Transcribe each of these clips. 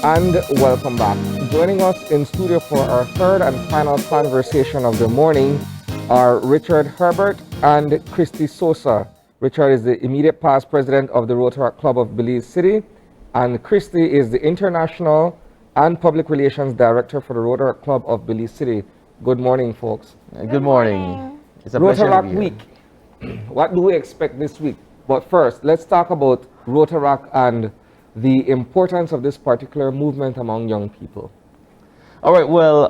and welcome back. Joining us in studio for our third and final conversation of the morning are Richard Herbert and Christy Sosa. Richard is the immediate past president of the Rotaract Club of Belize City, and Christy is the international and public relations director for the Rotaract Club of Belize City. Good morning, folks. Good morning. It's a pleasure to be Rotaract here. Week. What do we expect this week? But first, let's talk about Rotaract and the importance of this particular movement among young people. All right, well,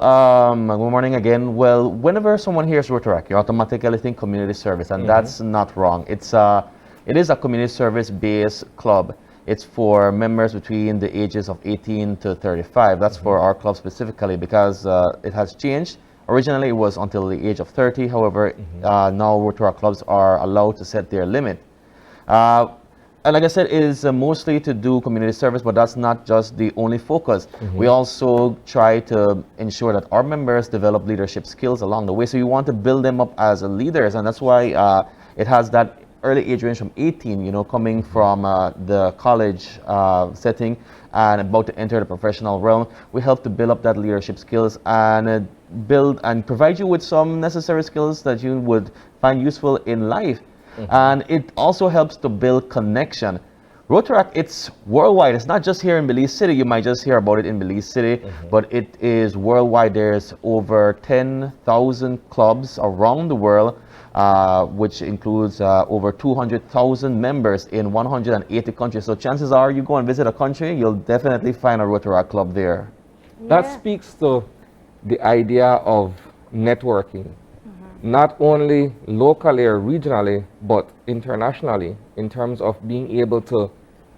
good morning again. Well, whenever someone hears Rotaract, you automatically think community service, and that's not wrong. It is a community service-based club. It's for members between the ages of 18 to 35. That's for our club specifically because it has changed. Originally, it was until the age of 30. However, now Rotaract clubs are allowed to set their limit. And like I said, it is mostly to do community service, but that's not just the only focus. We also try to ensure that our members develop leadership skills along the way. So you want to build them up as leaders, and that's why it has that early age range from 18, you know, coming from the college setting and about to enter the professional realm. We help to build up that leadership skills and build and provide you with some necessary skills that you would find useful in life. And it also helps to build connection. Rotaract, it's worldwide. It's not just here in Belize City. You might just hear about it in Belize City, but it is worldwide. There's over 10,000 clubs around the world, which includes over 200,000 members in 180 countries. So chances are you go and visit a country, you'll definitely find a Rotaract club there. That speaks to the idea of networking. Not only locally or regionally, but internationally, in terms of being able to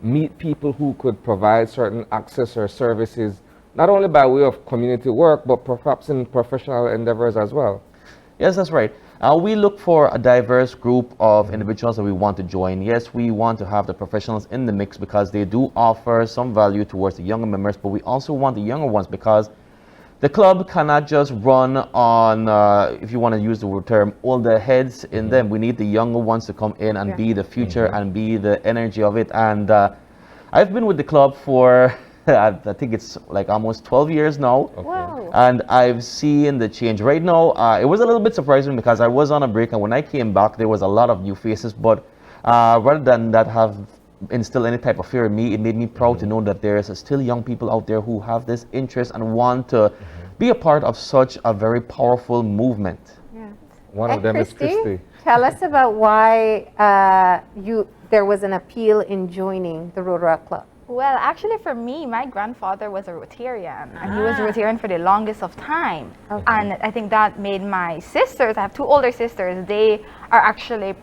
meet people who could provide certain access or services, not only by way of community work, but perhaps in professional endeavors as well. Yes, that's right. We look for a diverse group of individuals that we want to join. Yes, we want to have the professionals in the mix because they do offer some value towards the younger members, but we also want the younger ones because the club cannot just run on, if you want to use the term, older heads in them. We need the younger ones to come in and be the future and be the energy of it. And I've been with the club for, I think it's like almost 12 years now. Wow. And I've seen the change. Right now, it was a little bit surprising because I was on a break, and when I came back, there was a lot of new faces. But rather than that have instill any type of fear in me, it made me proud to know that there is still young people out there who have this interest and want to be a part of such a very powerful movement. Yeah. One of them is Christy. Tell us about why there was an appeal in joining the Rotaract Club. Well, actually for me, my grandfather was a Rotarian, and he was a Rotarian for the longest of time. And I think that made my sisters, I have two older sisters, they are actually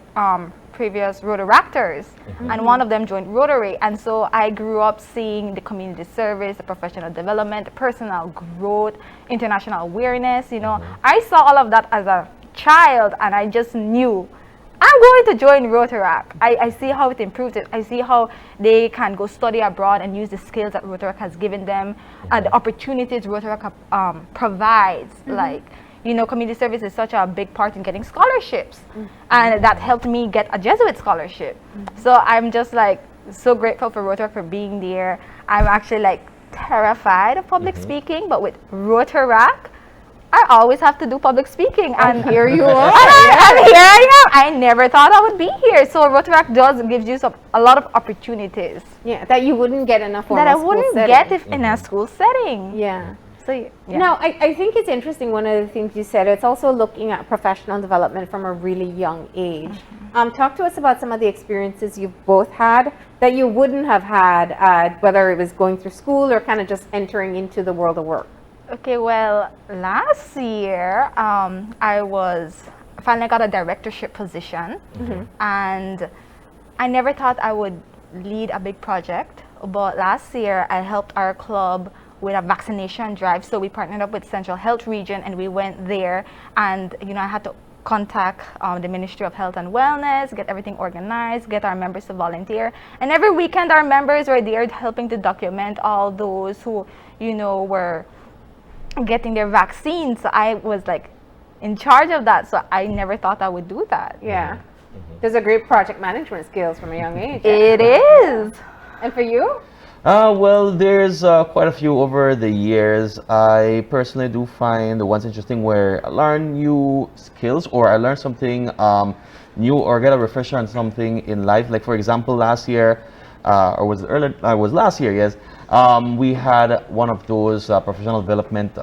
previous Rotaractors, and one of them joined Rotary. And so I grew up seeing the community service, the professional development, the personal growth, international awareness, you know. I saw all of that as a child, and I just knew I'm going to join Rotaract. I see how it improved it. I see how they can go study abroad and use the skills that Rotaract has given them, the opportunities Rotaract provides. Like, you know, community service is such a big part in getting scholarships, and that helped me get a Jesuit scholarship. So I'm just like so grateful for Rotaract for being there. I'm actually like terrified of public speaking, but with Rotaract, I always have to do public speaking, and here you are. And here I am. I never thought I would be here. So Rotaract gives you a lot of opportunities. Yeah, that you wouldn't get in a formal that I school wouldn't setting. get if in a school setting. Yeah. So yeah. No, I think it's interesting. One of the things you said, it's also looking at professional development from a really young age. Talk to us about some of the experiences you've both had that you wouldn't have had, whether it was going through school or kind of just entering into the world of work. Okay, well, last year I finally got a directorship position, and I never thought I would lead a big project. But last year I helped our club with a vaccination drive. So we partnered up with Central Health Region, and we went there, and you know, I had to contact the Ministry of Health and Wellness, get everything organized, get our members to volunteer. And every weekend our members were there helping to document all those who, you know, were getting their vaccines. So I was like in charge of that, so I never thought I would do that. Yeah. There's a great project management skills from a young age. It is. And for you? Well, there's quite a few over the years. I personally do find the ones interesting where I learn new skills or I learn something new or get a refresher on something in life. Like for example, last year, or was it earlier? Was last year, yes. We had one of those professional development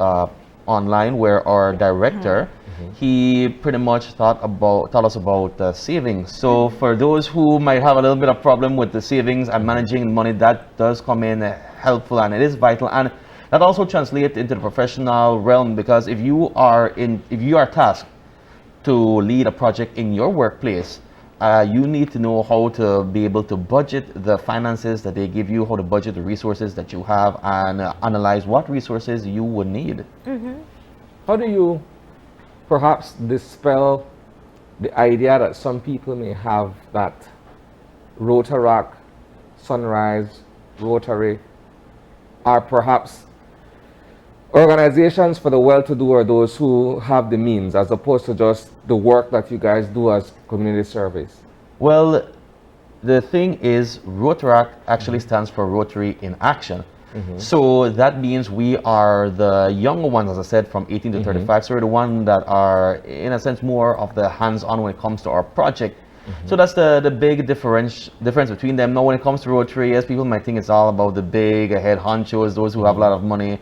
online where our director, he pretty much taught us about savings. So for those who might have a little bit of problem with the savings and managing money, that does come in helpful and it is vital. And that also translates into the professional realm, because if you are tasked to lead a project in your workplace, you need to know how to be able to budget the finances that they give you, how to budget the resources that you have, and analyze what resources you would need. How do you perhaps dispel the idea that some people may have that Rotaract, Sunrise, Rotary are perhaps organizations for the well-to-do or those who have the means, as opposed to just the work that you guys do as community service? Well, the thing is, Rotaract actually stands for Rotary in Action. So that means we are the younger ones, as I said, from 18 to 35. So we're the ones that are, in a sense, more of the hands-on when it comes to our project. So that's the big difference between them. Now, when it comes to Rotary, yes, people might think it's all about the big head honchos, those who have a lot of money.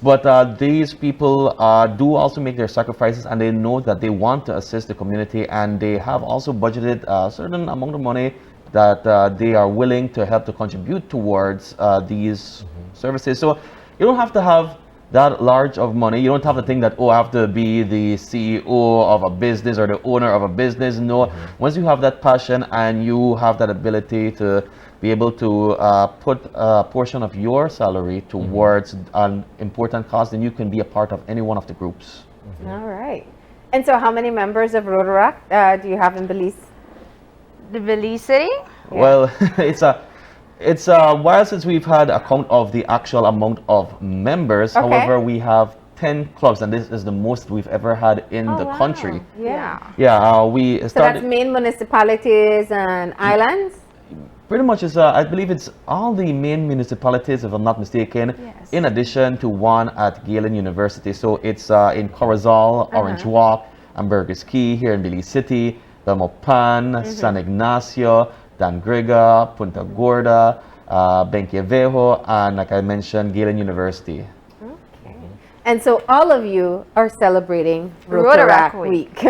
But these people do also make their sacrifices, and they know that they want to assist the community, and they have also budgeted a certain amount of money that they are willing to help to contribute towards these services. So you don't have to have that large of money. You don't have to think that, oh, I have to be the CEO of a business or the owner of a business. No, once you have that passion and you have that ability to be able to put a portion of your salary towards an important cause, then you can be a part of any one of the groups. All right. And so how many members of Rotaract do you have in Belize? The Belize City? Well, it's a while since we've had a count of the actual amount of members. Okay. However, we have 10 clubs, and this is the most we've ever had in the wow. country. Yeah. Yeah, we So started. that's main municipalities and islands? Pretty much is, I believe it's all the main municipalities, if I'm not mistaken, Yes. in addition to one at Galen University. So it's in Corozal, Orange Walk, Ambergris Key here in Belize City, Belmopan, San Ignacio, Dangrega, Punta Gorda, Benquevejo, and like I mentioned, Galen University. Okay. And so all of you are celebrating Rotaract Rotaract Week.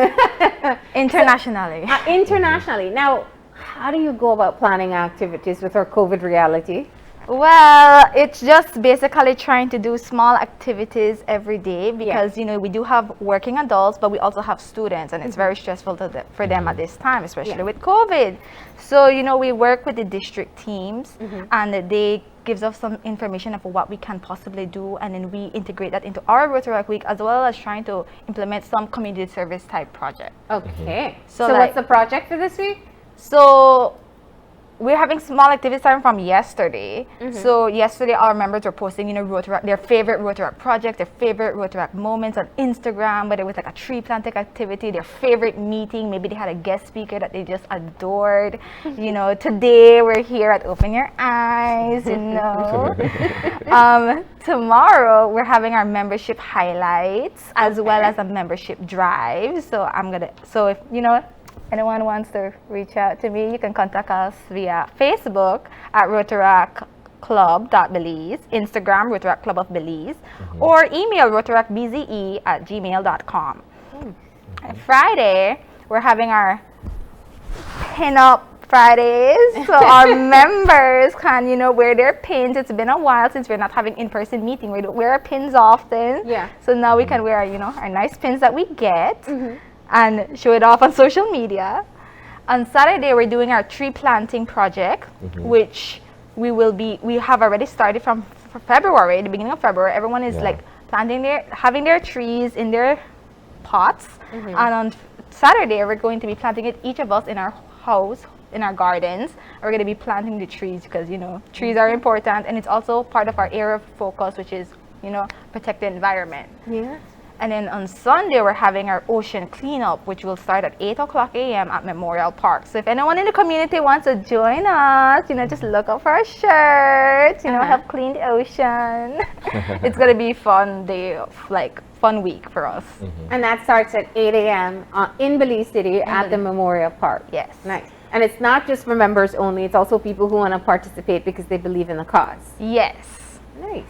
Internationally. Internationally. Now, how do you go about planning activities with our COVID reality? Well, it's just basically trying to do small activities every day because, you know, we do have working adults, but we also have students, and it's very stressful for them at this time, especially with COVID. So, you know, we work with the district teams and they gives us some information of what we can possibly do, and then we integrate that into our Rotaract Week, as well as trying to implement some community service type project. Okay. So So like- what's the project for this week? So we're having small activities starting from yesterday. So yesterday our members were posting, you know, Rotaract, their favorite Rotaract project, their favorite Rotaract moments on Instagram, whether it was like a tree planting activity, their favorite meeting, maybe they had a guest speaker that they just adored. You know, today we're here at Open Your Eyes, you know. Tomorrow we're having our membership highlights as well as a membership drive. So so if, you know, anyone wants to reach out to me, you can contact us via Facebook at rotaractclub.belize, Instagram Rotaract Club of Belize, or email rotaractbze@gmail.com. And Friday, we're having our pin-up Fridays, so our members can, you know, wear their pins. It's been a while since we're not having in-person meeting. We don't wear our pins often. Yeah. So now we can wear, you know, our nice pins that we get and show it off on social media. On Saturday, we're doing our tree planting project, which we have already started from February, the beginning of February. Everyone is like having their trees in their pots. And on Saturday, we're going to be planting it, each of us in our house, in our gardens. We're going to be planting the trees because, you know, trees are important, and it's also part of our area of focus, which is, you know, protect the environment. Yeah. And then on Sunday, we're having our ocean cleanup, which will start at 8 o'clock a.m. at Memorial Park. So if anyone in the community wants to join us, just look up for our shirts, help clean the ocean. It's going to be fun day, fun week for us. And that starts at 8 a.m. In Belize City at the Memorial Park. Yes. Nice. And it's not just for members only, it's also people who want to participate because they believe in the cause. Yes. Nice.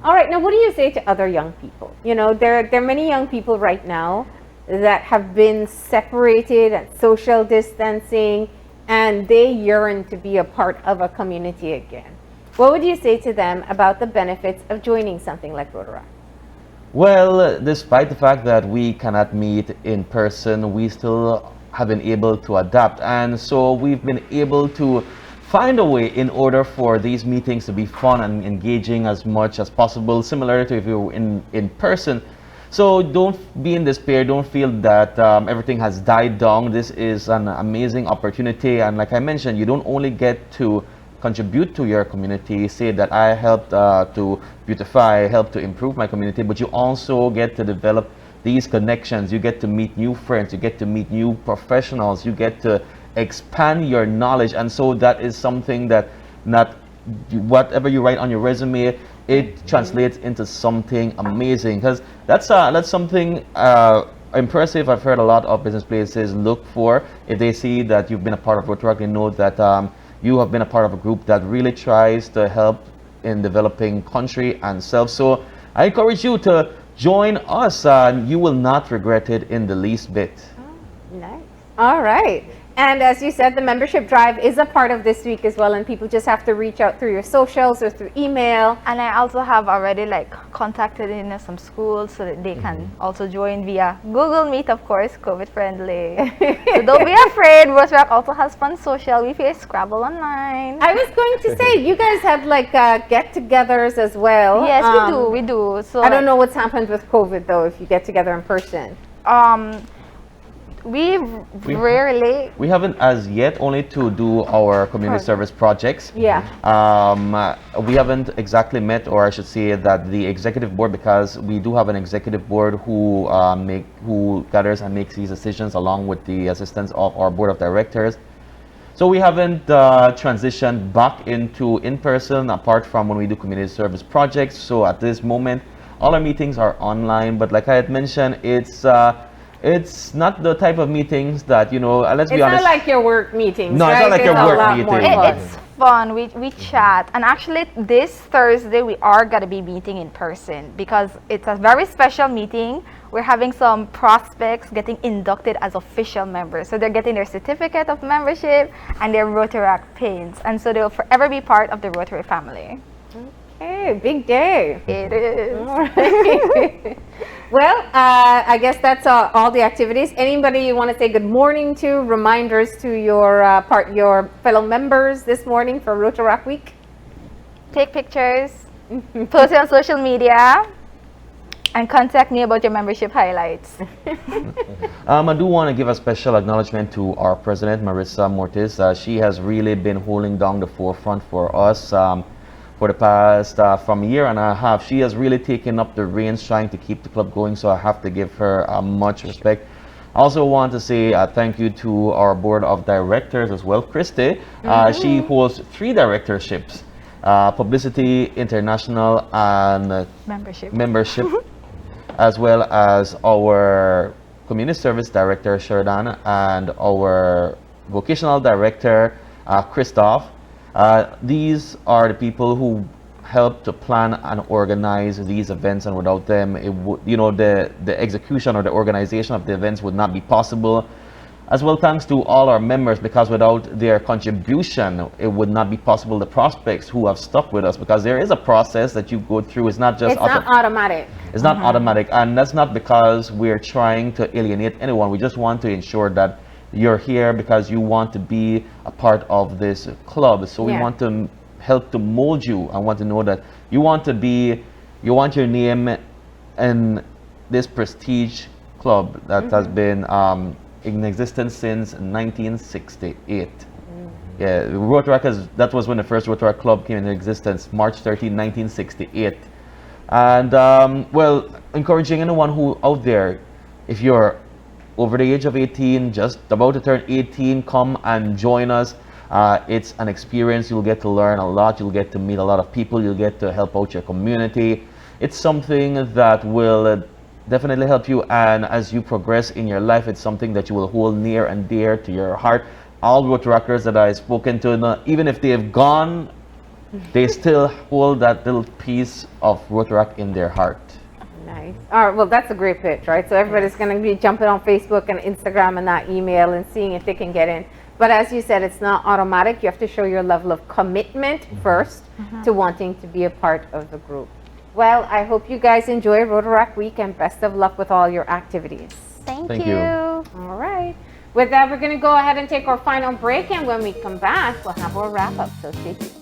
All right, now what do you say to other young people? There are many young people right now that have been separated and social distancing, and they yearn to be a part of a community again. What would you say to them about the benefits of joining something like Rotaract? Well, despite the fact that we cannot meet in person, we still have been able to adapt. And so we've been able to find a way in order for these meetings to be fun and engaging as much as possible, similar to if you were in person. So don't be in despair, don't feel that everything has died down. This is an amazing opportunity, and like I mentioned, you don't only get to contribute to your community, say that I helped to beautify, help to improve my community, but you also get to develop these connections. You get to meet new friends, you get to meet new professionals, you get to expand your knowledge. And so that is something that not whatever you write on your resume, it translates into something amazing, because that's something impressive. I've heard a lot of business places look for. If they see that you've been a part of Rotaract, they know that you have been a part of a group that really tries to help in developing country and self. So I encourage you to join us, and you will not regret it in the least bit. Oh, nice. All right. And as you said, the membership drive is a part of this week as well, and people just have to reach out through your socials or through email. And I also have already contacted some schools so that they can also join via Google Meet, of course, COVID friendly. So don't be afraid. Rotaract also has fun social. We play Scrabble online. I was going to say, you guys have get-togethers as well. Yes, we do. So I don't know what's happened with COVID though, if you get together in person. We rarely. We haven't as yet, only to do our community service projects. Yeah. We haven't exactly met, or I should say that the executive board, because we do have an executive board who gathers and makes these decisions along with the assistance of our board of directors. So we haven't transitioned back into in-person apart from when we do community service projects. So at this moment, all our meetings are online. But like I had mentioned, it's not the type of meetings that, let's be honest. It's not like your work meetings. No, right? it's not like your work meeting. It's fun. We chat. And actually, this Thursday, we are going to be meeting in person because it's a very special meeting. We're having some prospects getting inducted as official members. So they're getting their certificate of membership and their Rotaract pins. And so they'll forever be part of the Rotary family. Okay, big day. It is. All right. Well, I guess that's all the activities. Anybody you want to say good morning to, reminders to your fellow members this morning for Rotaract Week? Take pictures, post it on social media, and contact me about your membership highlights. I do want to give a special acknowledgement to our president, Marissa Mortis. She has really been holding down the forefront for us. For the past from a year and a half, she has really taken up the reins trying to keep the club going, so I have to give her much respect. I also want to say thank you to our board of directors as well. Christy, she holds 3 directorships, publicity, international, and membership as well as our community service director, Sheridan, and our vocational director, Christoph. These are the people who help to plan and organize these events, and without them, the execution or the organization of the events would not be possible. As well, thanks to all our members, because without their contribution, it would not be possible. The prospects who have stuck with us, because there is a process that you go through. It's not just not automatic. It's not automatic, and that's not because we're trying to alienate anyone. We just want to ensure that you're here because you want to be a part of this club. So we want to help to mold you. I want to know that you want your name in this prestige club that has been in existence since 1968. Yeah, Rotaract that was when the first Rotaract club came into existence, March 13, 1968. And well, encouraging anyone who out there, if you're over the age of 18, just about to turn 18, come and join us. It's an experience. You'll get to learn a lot. You'll get to meet a lot of people. You'll get to help out your community. It's something that will definitely help you, and as you progress in your life, it's something that you will hold near and dear to your heart. All Rotaractors that I've spoken to, even if they have gone, they still hold that little piece of Rotaract in their heart. Nice. All right, well, that's a great pitch, right? So everybody's going to be jumping on Facebook and Instagram and that email and seeing if they can get in. But as you said, it's not automatic. You have to show your level of commitment first to wanting to be a part of the group. Well, I hope you guys enjoy Rotaract Week and best of luck with all your activities. Thank you. All right. With that, we're going to go ahead and take our final break. And when we come back, we'll have our wrap up. So stay tuned.